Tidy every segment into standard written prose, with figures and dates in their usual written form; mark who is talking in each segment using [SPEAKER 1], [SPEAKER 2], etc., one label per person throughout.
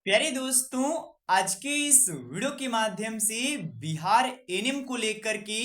[SPEAKER 1] प्यारे दोस्तों, आज के इस वीडियो के माध्यम से बिहार एनएम को लेकर के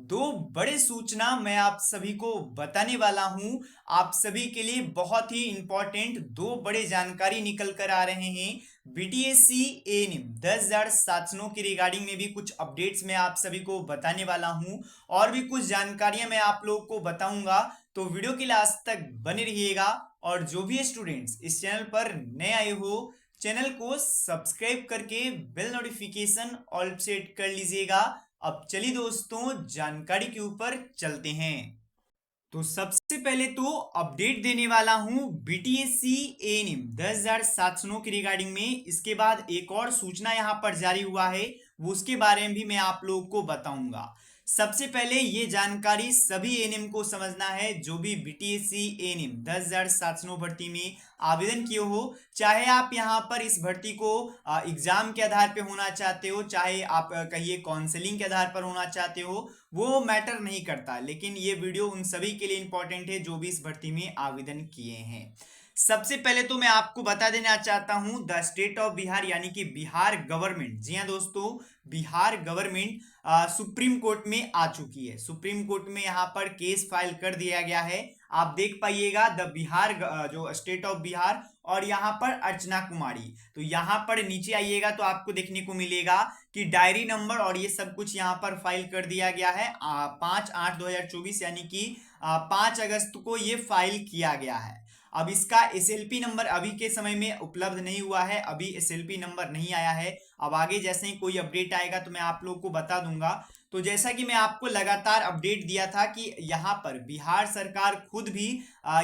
[SPEAKER 1] दो बड़े सूचना मैं आप सभी को बताने वाला हूं। आप सभी के लिए बहुत ही इंपॉर्टेंट दो बड़े जानकारी निकल कर आ रहे हैं। बीटीएससी एएनएम 10,000 शासनों की रिगार्डिंग में भी कुछ अपडेट्स मैं आप सभी को बताने वाला हूं और भी कुछ जानकारियां मैं आप लोगों को बताऊंगा। तो वीडियो के लास्ट तक बने रहिएगा। और जो भी स्टूडेंट्स इस चैनल पर नए आए हो, चैनल को सब्सक्राइब करके बेल नोटिफिकेशन ऑल सेट कर लीजिएगा। अब चलिए दोस्तों, जानकारी के ऊपर चलते हैं। तो सबसे पहले तो अपडेट देने वाला हूं बीटीएससी एएनएम 10,000 शासनों की रिगार्डिंग में। इसके बाद एक और सूचना यहां पर जारी हुआ है, वो उसके बारे में भी मैं आप लोगों को बताऊंगा। सबसे पहले ये जानकारी सभी एएनएम को समझना है जो भी बीटीएससी एएनएम 10,000 शासनों भर्ती में आवेदन किए हो। चाहे आप यहां पर इस भर्ती को एग्जाम के आधार पे होना चाहते हो, चाहे आप कहिए काउंसलिंग के आधार पर होना चाहते हो, वो मैटर नहीं करता। लेकिन ये वीडियो उन सभी के लिए इंपॉर्टेंट है जो भी इस भर्ती में आवेदन किए हैं। सबसे पहले तो मैं आपको बता देना चाहता हूं द स्टेट ऑफ बिहार यानी कि बिहार गवर्नमेंट, जी हाँ दोस्तों, बिहार गवर्नमेंट सुप्रीम कोर्ट में आ चुकी है। सुप्रीम कोर्ट में यहाँ पर केस फाइल कर दिया गया है। आप देख पाइएगा द बिहार जो स्टेट ऑफ बिहार और यहाँ पर अर्चना कुमारी। तो यहाँ पर नीचे आइएगा तो आपको देखने को मिलेगा कि डायरी नंबर और ये सब कुछ यहाँ पर फाइल कर दिया गया है 5/8/2024 यानी कि 5 अगस्त को ये फाइल किया गया है। अब इसका एसएलपी नंबर अभी के समय में उपलब्ध नहीं हुआ है, अभी एसएलपी नंबर नहीं आया है। अब आगे जैसे ही कोई अपडेट आएगा तो मैं आप लोगों को बता दूंगा। तो जैसा कि मैं आपको लगातार अपडेट दिया था कि यहाँ पर बिहार सरकार खुद भी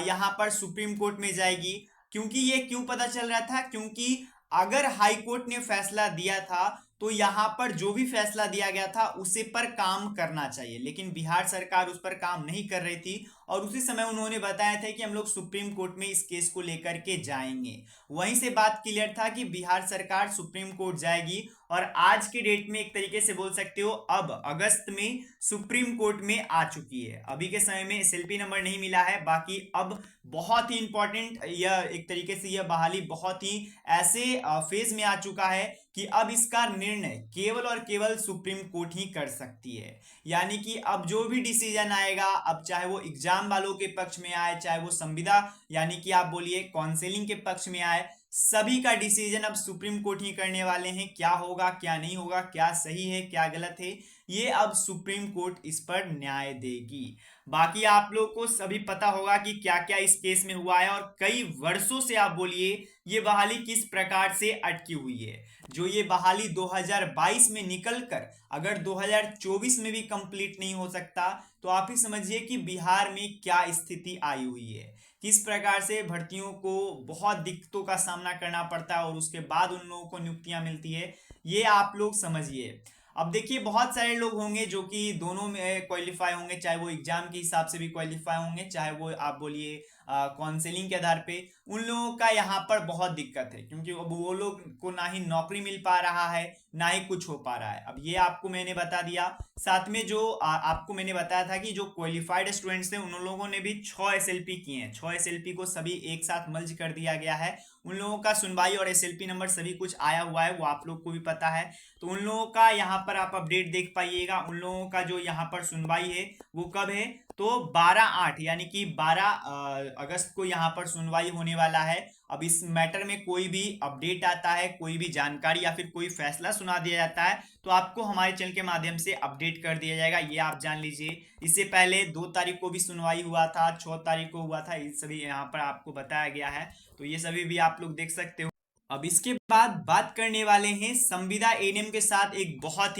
[SPEAKER 1] यहाँ पर सुप्रीम कोर्ट में जाएगी। क्योंकि ये क्यों पता चल रहा था, क्योंकि अगर हाई कोर्ट ने फैसला दिया था तो यहाँ पर जो भी फैसला दिया गया था उसे पर काम करना चाहिए, लेकिन बिहार सरकार उस पर काम नहीं कर रही थी। और उसी समय उन्होंने बताया था कि हम लोग सुप्रीम कोर्ट में इस केस को लेकर के जाएंगे। वहीं से बात क्लियर था कि बिहार सरकार सुप्रीम कोर्ट जाएगी। और आज के डेट में एक तरीके से बोल सकते हो अब अगस्त में सुप्रीम कोर्ट में आ चुकी है। अभी के समय में एसएलपी नंबर नहीं मिला है, बाकी अब बहुत ही इंपॉर्टेंट यह एक तरीके से यह बहाली बहुत ही ऐसे फेज में आ चुका है कि अब इसका निर्णय केवल और केवल सुप्रीम कोर्ट ही कर सकती है। यानी कि अब जो भी डिसीजन आएगा, अब चाहे वो एग्जाम वालों के पक्ष में आए, चाहे वो संविदा यानी कि आप बोलिए काउंसलिंग के पक्ष में आए, सभी का डिसीजन अब सुप्रीम कोर्ट ही करने वाले हैं। क्या होगा क्या नहीं होगा, क्या सही है क्या गलत है, ये अब सुप्रीम कोर्ट इस पर न्याय देगी। बाकी आप लोग को सभी पता होगा कि क्या क्या इस केस में हुआ है और कई वर्षों से आप बोलिए ये बहाली किस प्रकार से अटकी हुई है। जो ये बहाली 2022 में निकलकर अगर 2024 में भी कंप्लीट नहीं हो सकता तो आप ही समझिए कि बिहार में क्या स्थिति आई हुई है, किस प्रकार से भर्तियों को बहुत दिक्कतों का सामना करना पड़ता है और उसके बाद उन लोगों को नियुक्तियां मिलती है, ये आप लोग समझिए। अब देखिए बहुत सारे लोग होंगे जो कि दोनों में क्वालिफाई होंगे, चाहे वो एग्जाम के हिसाब से भी क्वालिफाई होंगे, चाहे वो आप बोलिए काउंसलिंग के आधार पे। उन लोगों का यहाँ पर बहुत दिक्कत है क्योंकि अब वो लोग को ना ही नौकरी मिल पा रहा है ना ही कुछ हो पा रहा है। अब ये आपको मैंने बता दिया। साथ में जो आपको मैंने बताया था कि जो क्वालिफाइड स्टूडेंट्स थे उन लोगों ने भी 6 एसएलपी किए हैं। 6 एसएलपी को सभी एक साथ मर्ज कर दिया गया है। उन लोगों का सुनवाई और एसएलपी नंबर सभी कुछ आया हुआ है, वो आप लोग को भी पता है। तो उन लोगों का यहाँ पर आप अपडेट देख पाइएगा। उन लोगों का जो यहाँ पर सुनवाई है वो कब है, तो 12/8 यानी कि 12 अगस्त को यहाँ पर सुनवाई होने वाला है। अब इस मैटर में कोई भी अपडेट आता है, कोई भी जानकारी या फिर कोई फैसला सुना दिया जाता है तो आपको हमारे चैनल के माध्यम से अपडेट कर दिया जाएगा, ये आप जान लीजिए। इससे पहले 2 तारीख को भी सुनवाई हुआ था, 6 तारीख को हुआ था, ये सभी यहाँ पर आपको बताया गया है। तो ये सभी भी आप लोग देख सकते हो। अब इसके बाद बात करने वाले हैं संविदा एएनएम के साथ एक बहुत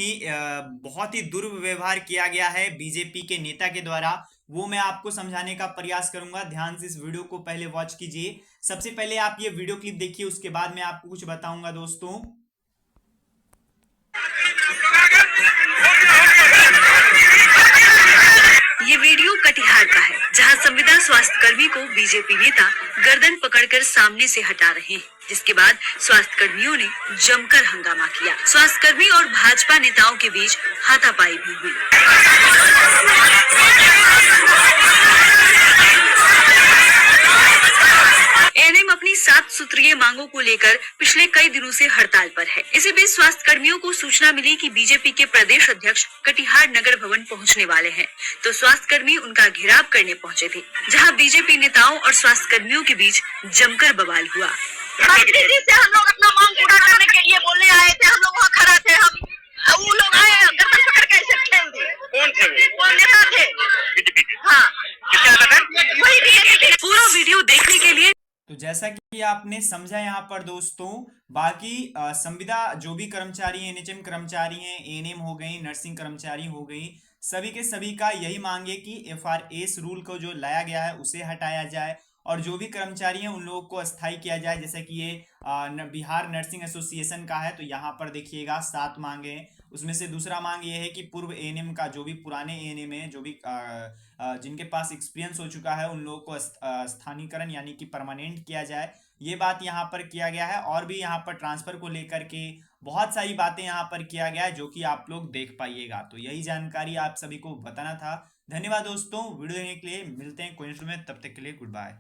[SPEAKER 1] ही दुर्व्यवहार किया गया है बीजेपी के नेता के द्वारा। वो मैं आपको समझाने का प्रयास करूंगा, ध्यान से इस वीडियो को पहले वॉच कीजिए। सबसे पहले आप ये वीडियो क्लिप देखिए, उसके बाद मैं आपको कुछ बताऊंगा दोस्तों।
[SPEAKER 2] ये वीडियो कटिहार का है जहां संविदा स्वास्थ्य कर्मी को बीजेपी नेता गर्दन पकड़कर सामने से हटा रहे हैं, जिसके बाद स्वास्थ्य कर्मियों ने जमकर हंगामा किया। स्वास्थ्य कर्मी और भाजपा नेताओं के बीच हाथापाई भी हुई। एएनएम अपनी अपनी 7 सूत्रीय मांगों को लेकर पिछले कई दिनों से हड़ताल पर है। इसी बीच स्वास्थ्य कर्मियों को सूचना मिली कि बीजेपी के प्रदेश अध्यक्ष कटिहार नगर भवन पहुंचने वाले हैं, तो स्वास्थ्य कर्मी उनका घेराव करने पहुंचे थे, जहां बीजेपी नेताओं और स्वास्थ्य कर्मियों के बीच जमकर बवाल हुआ।
[SPEAKER 3] मंत्री जी से हम लोग अपना मांग पूरा करने के लिए बोलने आए थे, हम लोग वहाँ खड़ा थे, हम वो लोग आए गर्दन पकड़ के ऐसे खेल दिए।
[SPEAKER 4] कौन थे
[SPEAKER 3] वो नेता थे
[SPEAKER 4] बीजेपी के?
[SPEAKER 3] हाँ,
[SPEAKER 4] किसका अलग है?
[SPEAKER 3] वही बीजेपी के।
[SPEAKER 2] पूरा वीडियो देखने के लिए
[SPEAKER 1] तो जैसा कि आपने समझा यहाँ पर दोस्तों, बाकी संविदा जो भी कर्मचारी हैं, एनएचएम कर्मचारी हैं, एएनएम हो गई, नर्सिंग कर्मचारी हो गई, सभी के सभी का यही मांग है कि एफआरएस रूल को जो लाया गया है उसे हटाया जाए और जो भी कर्मचारी हैं उन लोगों को अस्थायी किया जाए। जैसे कि ये बिहार नर्सिंग एसोसिएशन का है, तो यहाँ पर देखिएगा 7 मांगे हैं। उसमें से दूसरा मांग ये है कि पूर्व एएनएम का जो भी पुराने एएनएम है, जो भी जिनके पास एक्सपीरियंस हो चुका है, उन लोगों को स्थानीकरण यानी कि परमानेंट किया जाए। ये बात यहाँ पर किया गया है और भी यहाँ पर ट्रांसफर को लेकर के बहुत सारी बातें यहाँ पर किया गया है, जो कि आप लोग देख पाइएगा। तो यही जानकारी आप सभी को बताना था। धन्यवाद दोस्तों, वीडियो देखने के लिए। मिलते हैं कोई में, तब तक के लिए गुड बाय।